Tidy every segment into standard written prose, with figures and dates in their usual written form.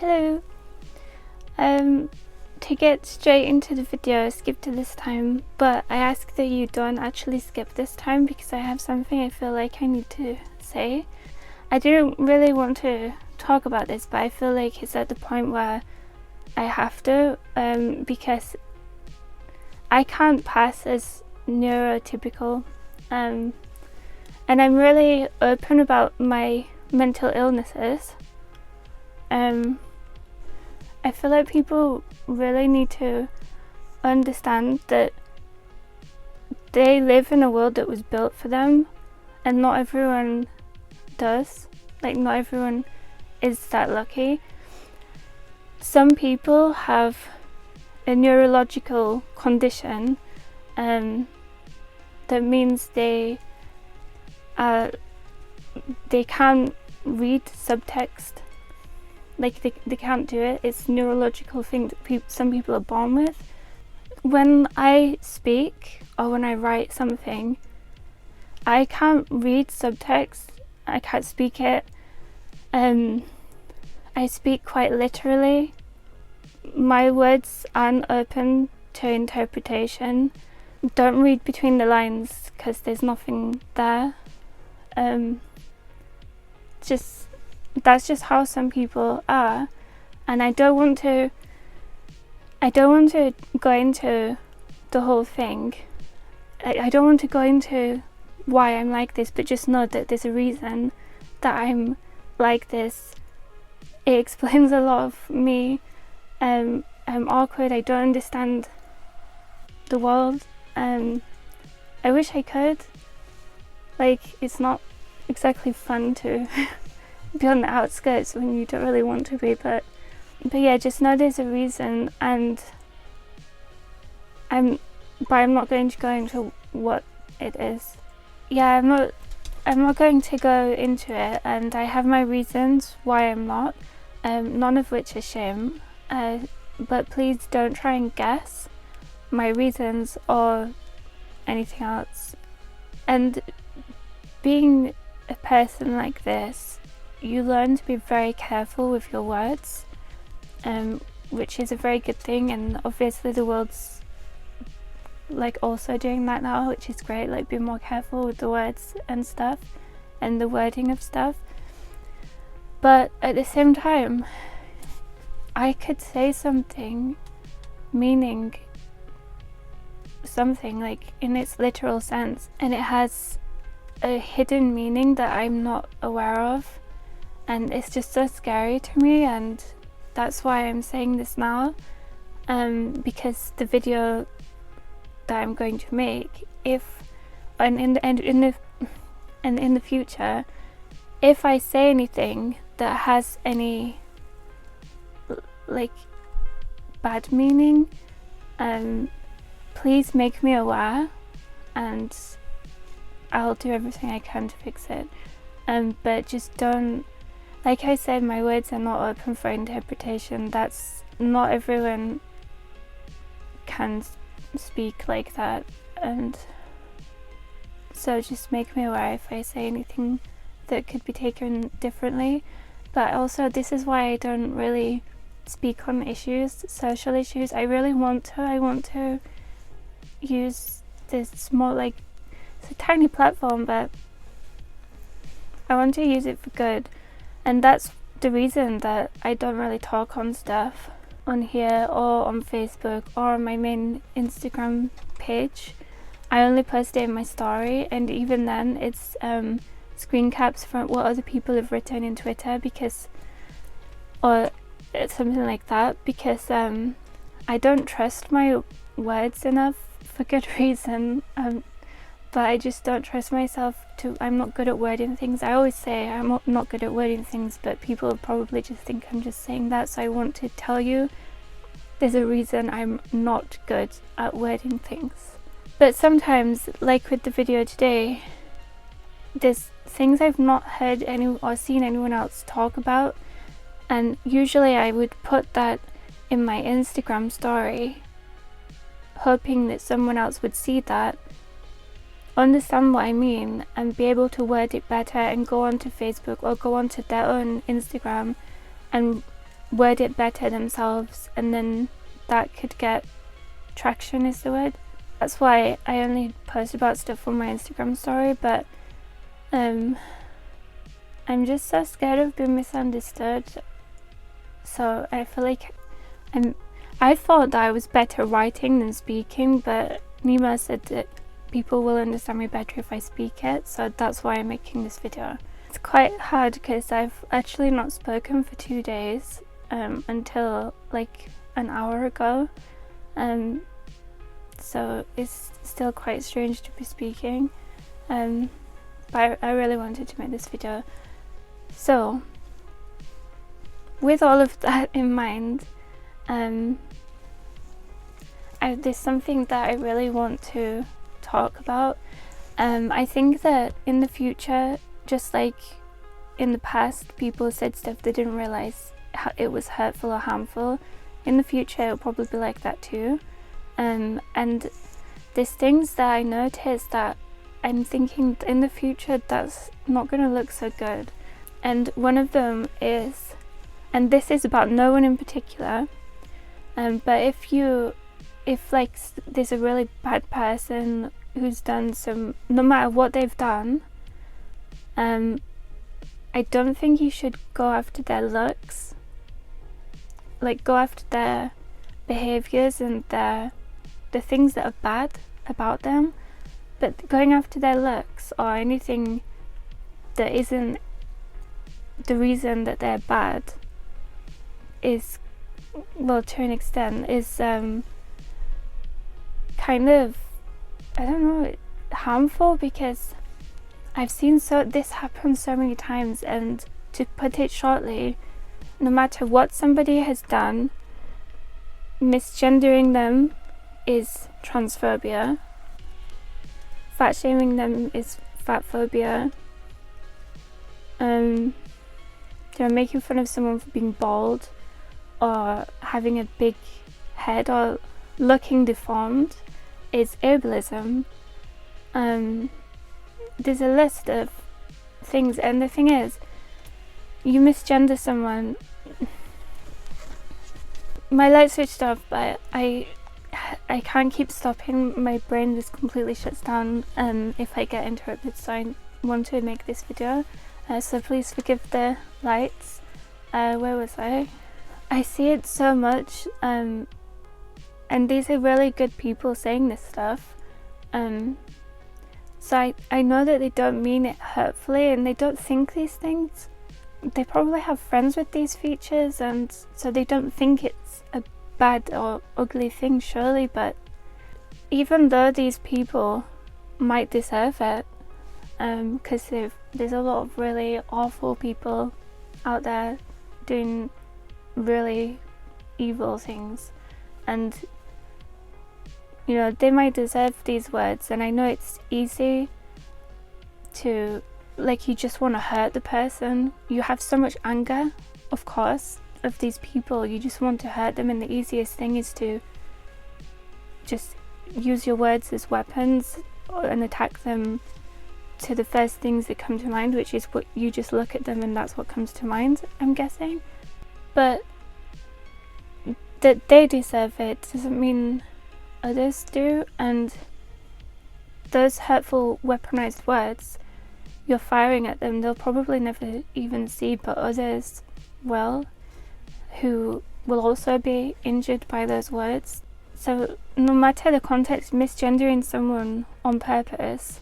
Hello. To get straight into the video, skip to this time, but I ask that you don't actually skip this time because I have something I feel like I need to say. I didn't really want to talk about this, but I feel like it's at the point where I have to, because I can't pass as neurotypical, and I'm really open about my mental illnesses. I feel like people really need to understand that they live in a world that was built for them, and not everyone does. Like, not everyone is that lucky. Some people have a neurological condition that means they can't read subtext. Like, they can't do it. It's a neurological thing that some people are born with. When I speak or when I write something, I can't read subtext. I can't speak it. I speak quite literally. My words aren't open to interpretation. Don't read between the lines because there's nothing there. That's just how some people are, and I don't want to go into the whole thing. I don't want to go into why I'm like this, but just know that there's a reason that I'm like this. It explains a lot of me. I'm awkward. I don't understand the world. I wish I could. Like, it's not exactly fun to be on the outskirts when you don't really want to be, but yeah, just know there's a reason, and I'm not going to go into what it is. Yeah, I'm not going to go into it, and I have my reasons why I'm not, none of which are shame, but please don't try and guess my reasons or anything else. And being a person like this, you learn to be very careful with your words, which is a very good thing, and obviously the world's like also doing that now, which is great. Like, be more careful with the words and stuff and the wording of stuff. But at the same time, I could say something meaning something like in its literal sense, and it has a hidden meaning that I'm not aware of. And it's just so scary to me, and that's why I'm saying this now, because the video that I'm going to make, in the future, if I say anything that has any like bad meaning, please make me aware, and I'll do everything I can to fix it. But just don't. Like I said, my words are not open for interpretation. That's not everyone can speak like that, and so just make me aware if I say anything that could be taken differently. But also, this is why I don't really speak on issues, social issues. I want to use this small, like, it's a tiny platform, but I want to use it for good. And that's the reason that I don't really talk on stuff on here or on Facebook or on my main Instagram page. I only post it in my story, and even then it's screen caps from what other people have written in Twitter, or something like that, because I don't trust my words enough, for good reason. But I just don't trust myself I'm not good at wording things. I always say I'm not good at wording things, but people probably just think I'm just saying that. So I want to tell you there's a reason I'm not good at wording things. But sometimes, like with the video today, there's things I've not heard or seen anyone else talk about, and usually I would put that in my Instagram story, hoping that someone else would see that, understand what I mean, and be able to word it better, and go onto Facebook or go onto their own Instagram and word it better themselves, and then that could get traction, is the word. That's why I only post about stuff on my Instagram story, but I'm just so scared of being misunderstood. So I feel like I thought that I was better writing than speaking, but Nima said that people will understand me better if I speak it, so that's why I'm making this video. It's quite hard because I've actually not spoken for 2 days until like an hour ago, so it's still quite strange to be speaking, but I really wanted to make this video. So with all of that in mind, there's something that I really want to talk about. I think that in the future, just like in the past people said stuff they didn't realise it was hurtful or harmful, in the future it'll probably be like that too. And there's things that I notice that I'm thinking in the future that's not going to look so good. And one of them is, and this is about no one in particular, but if like there's a really bad person who's done some, no matter what they've done, I don't think you should go after their looks, like go after their behaviours and the things that are bad about them, but going after their looks or anything that isn't the reason that they're bad is, well, to an extent, is kind of, I don't know, harmful, because I've seen this happen so many times. And to put it shortly, no matter what somebody has done, misgendering them is transphobia, fat shaming them is fatphobia, making fun of someone for being bald or having a big head or looking deformed is ableism. There's a list of things, and the thing is, you misgender someone. My light switched off, but I can't keep stopping. My brain just completely shuts down if I get interrupted, so I want to make this video, so please forgive the lights. Where was I? I see it so much, and these are really good people saying this stuff, so I know that they don't mean it hurtfully, and they don't think these things. They probably have friends with these features, and so they don't think it's a bad or ugly thing, surely. But even though these people might deserve it, because there's a lot of really awful people out there doing really evil things, and you know, they might deserve these words. And I know it's easy to, like, you just want to hurt the person. You have so much anger, of course, of these people. You just want to hurt them, and the easiest thing is to just use your words as weapons and attack them to the first things that come to mind, which is what you just look at them and that's what comes to mind, I'm guessing. But that they deserve it doesn't mean others do, and those hurtful weaponized words you're firing at them, they'll probably never even see, but others will, who will also be injured by those words. So no matter the context, misgendering someone on purpose,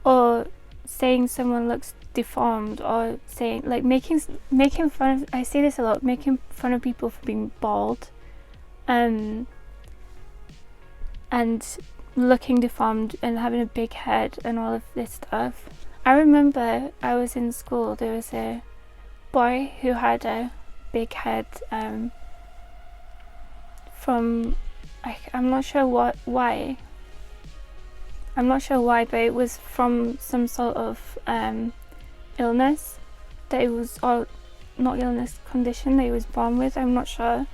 or saying someone looks deformed, or saying, like, making fun of, I see this a lot, making fun of people for being bald, and looking deformed and having a big head and all of this stuff. I remember I was in school, there was a boy who had a big head, from, I'm not sure why, but it was from some sort of illness that it was, or not illness, condition that he was born with, I'm not sure.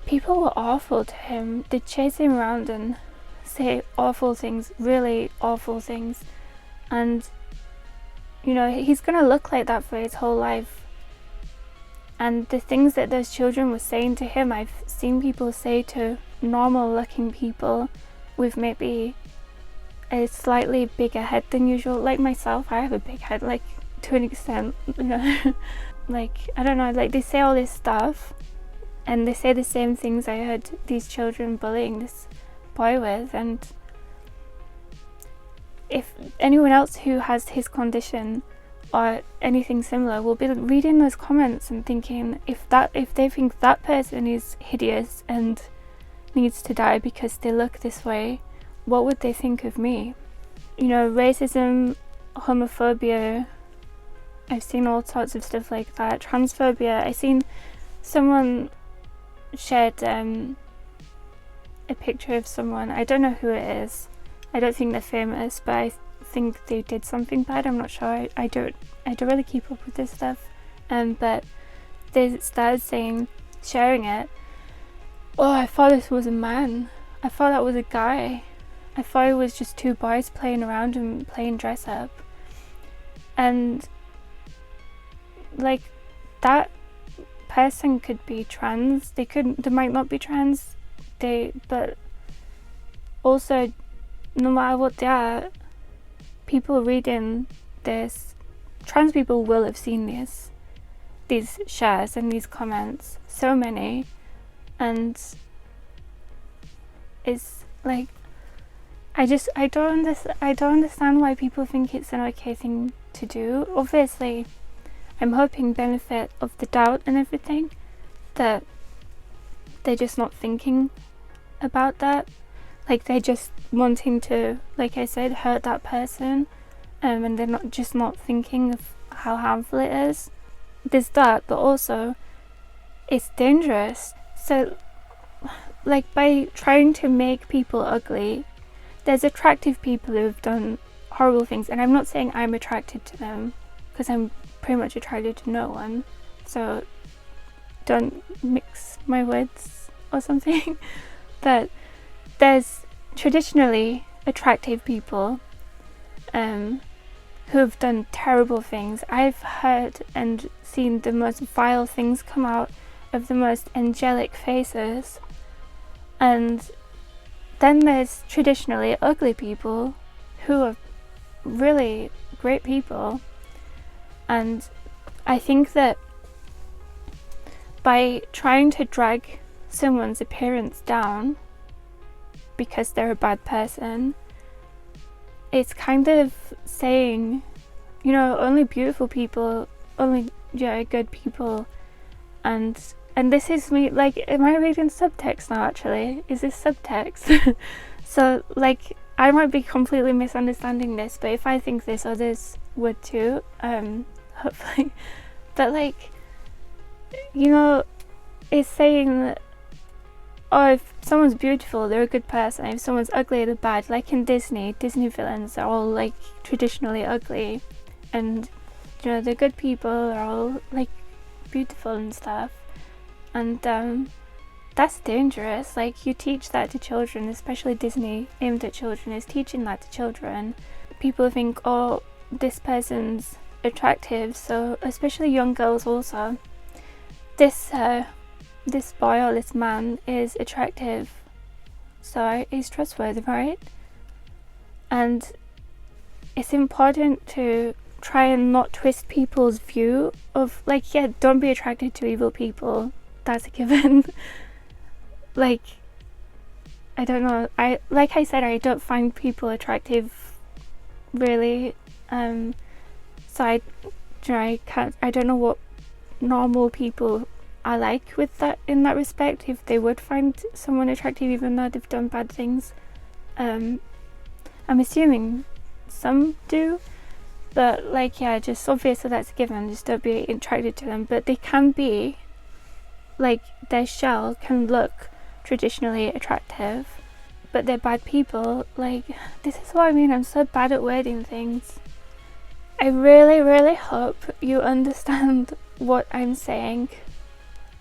People were awful to him. They'd chase him around and say awful things, really awful things, and you know, he's gonna look like that for his whole life. And the things that those children were saying to him, I've seen people say to normal looking people with maybe a slightly bigger head than usual. Like myself, I have a big head, like to an extent, you know. Like, I don't know, like they say all this stuff and they say the same things I heard these children bullying this boy with. And if anyone else who has his condition or anything similar will be reading those comments and thinking, if they think that person is hideous and needs to die because they look this way, what would they think of me? You know, racism, homophobia, I've seen all sorts of stuff like that. Transphobia, I seen someone shared a picture of someone, I don't know who it is, I don't think they're famous, but I think they did something bad, I'm not sure, I don't really keep up with this stuff, but they started sharing it, oh, I thought this was a man, I thought that was a guy, I thought it was just two boys playing around and playing dress up. And like, that person could be trans, they might not be trans, but also, no matter what they are, people reading this, trans people will have seen these shares and these comments, so many, and it's like, I don't understand why people think it's an okay thing to do. Obviously, I'm hoping benefit of the doubt and everything, that they're just not thinking about that. Like, they're just wanting to, like I said, hurt that person, and they're not thinking of how harmful it is. There's that, but also, it's dangerous. So, like, by trying to make people ugly, there's attractive people who have done horrible things, and I'm not saying I'm attracted to them, because I'm pretty much attracted to no one, so don't mix my words or something. But there's traditionally attractive people who have done terrible things. I've heard and seen the most vile things come out of the most angelic faces, and then there's traditionally ugly people who are really great people. And I think that by trying to drag someone's appearance down because they're a bad person, it's kind of saying, you know, only beautiful people, only good people, and this is me, like, am I reading subtext now actually? Is this subtext? So, like, I might be completely misunderstanding this, but if I think this, others would too, hopefully. But, like, you know, it's saying that, oh, if someone's beautiful, they're a good person. If someone's ugly, they're bad. Like in Disney villains are all, like, traditionally ugly, and, you know, the good people are all, like, beautiful and stuff. And that's dangerous. Like, you teach that to children, especially Disney aimed at children is teaching that to children. People think, oh, this person's attractive, so especially young girls also, this boy or this man is attractive, so he's trustworthy, right? And it's important to try and not twist people's view of, like, yeah, don't be attracted to evil people, that's a given. Like, I don't know, like I said, I don't find people attractive really, so I don't know what normal people are like with that, in that respect, if they would find someone attractive even though they've done bad things. I'm assuming some do, but, like, yeah, just obviously that's a given, just don't be attracted to them. But they can be, like, their shell can look traditionally attractive, but they're bad people. Like, this is what I mean, I'm so bad at wording things. I really, really hope you understand what I'm saying.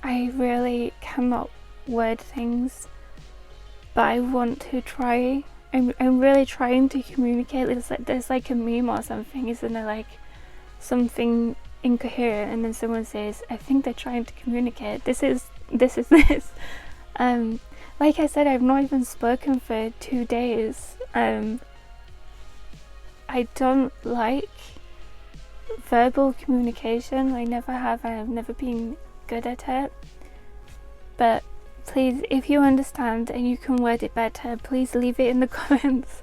I really cannot word things, but I want to try. I'm really trying to communicate. There's like a meme or something, isn't there? Like, something incoherent and then someone says, I think they're trying to communicate. This is this. Like I said, I've not even spoken for 2 days. I don't like verbal communication. I never have. I've never been good at it. But please, if you understand and you can word it better, please leave it in the comments.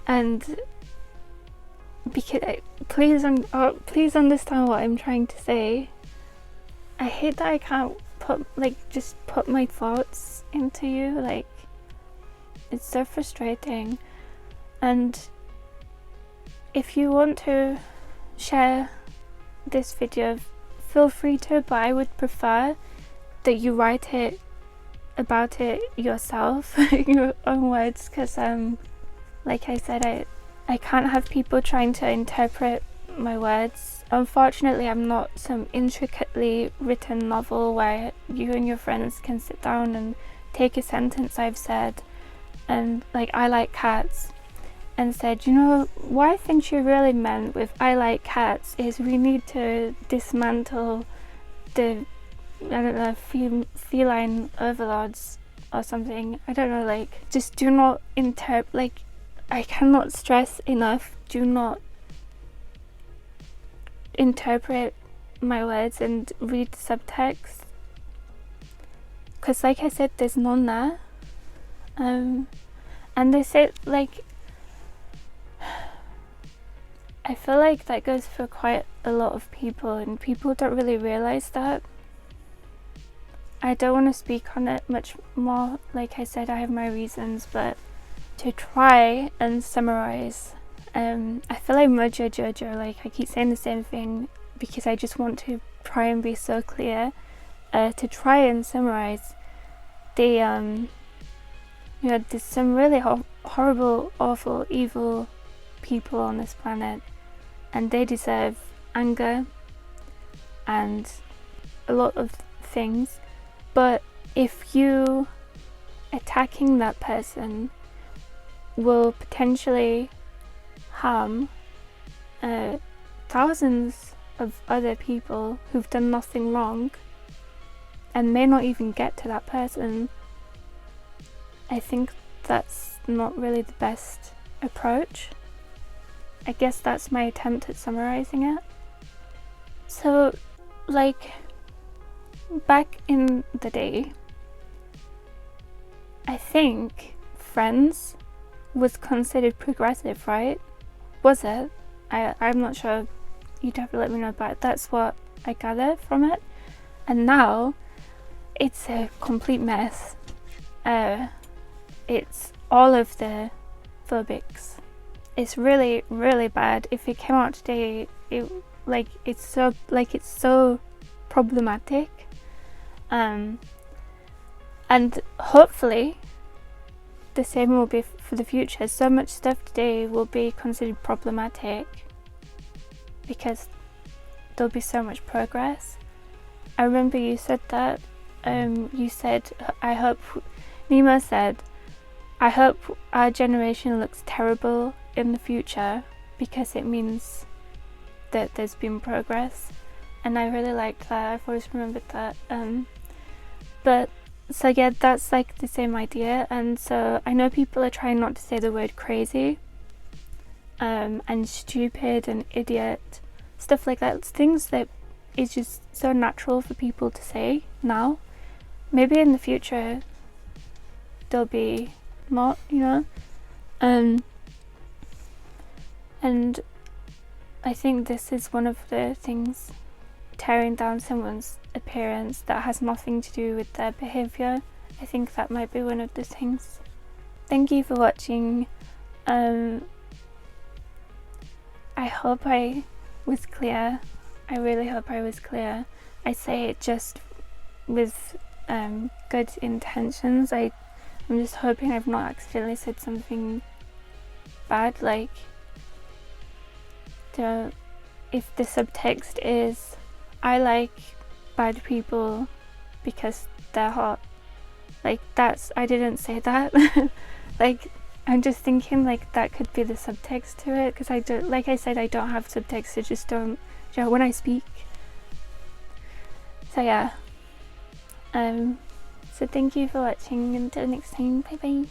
And because please understand what I'm trying to say. I hate that I can't just put my thoughts into you. Like, it's so frustrating. And if you want to share this video, feel free to, but I would prefer that you write it about it yourself in your own words, because like I said, I can't have people trying to interpret my words. Unfortunately, I'm not some intricately written novel where you and your friends can sit down and take a sentence I've said and like, I like cats, and said, you know, what I think she really meant with I like cats is we need to dismantle the, I don't know, feline overlords or something. I don't know, like, just do not interpret, like, I cannot stress enough, do not interpret my words and read subtext, because like I said, there's none there. And they say, like, I feel like that goes for quite a lot of people, and people don't really realise that. I don't want to speak on it much more. Like I said, I have my reasons, but to try and summarise, I feel like Jojo, like I keep saying the same thing because I just want to try and be so clear. To try and summarise, there's some really horrible, awful, evil people on this planet, and they deserve anger and a lot of things. But if you attacking that person will potentially harm thousands of other people who've done nothing wrong and may not even get to that person, I think that's not really the best approach. I guess that's my attempt at summarizing it. So, like, back in the day, I think Friends was considered progressive, right? Was it? I'm not sure. You'd have to let me know, but that's what I gather from it. And now it's a complete mess. It's all of the phobics. It's really, really bad. If it came out today, it's so problematic. And hopefully the same will be for the future. So much stuff today will be considered problematic because there'll be so much progress. I remember you said that. You said, Nemo said, I hope our generation looks terrible in the future because it means that there's been progress. And I really liked that. I've always remembered that. But so yeah, that's like the same idea. And so I know people are trying not to say the word crazy, and stupid and idiot, stuff like that. It's things that is just so natural for people to say now. Maybe in the future they'll be not, and I think this is one of the things, tearing down someone's appearance that has nothing to do with their behaviour. I think that might be one of the things. Thank you for watching. I hope I was clear. I really hope I was clear. I say it just with good intentions. I'm just hoping I've not accidentally said something bad, like if the subtext is I like bad people because they're hot, like I didn't say that. Like, I'm just thinking like that could be the subtext to it, because I don't, like I said, I don't have subtext, I just don't, you know, when I speak. So yeah, so thank you for watching, until next time, bye bye.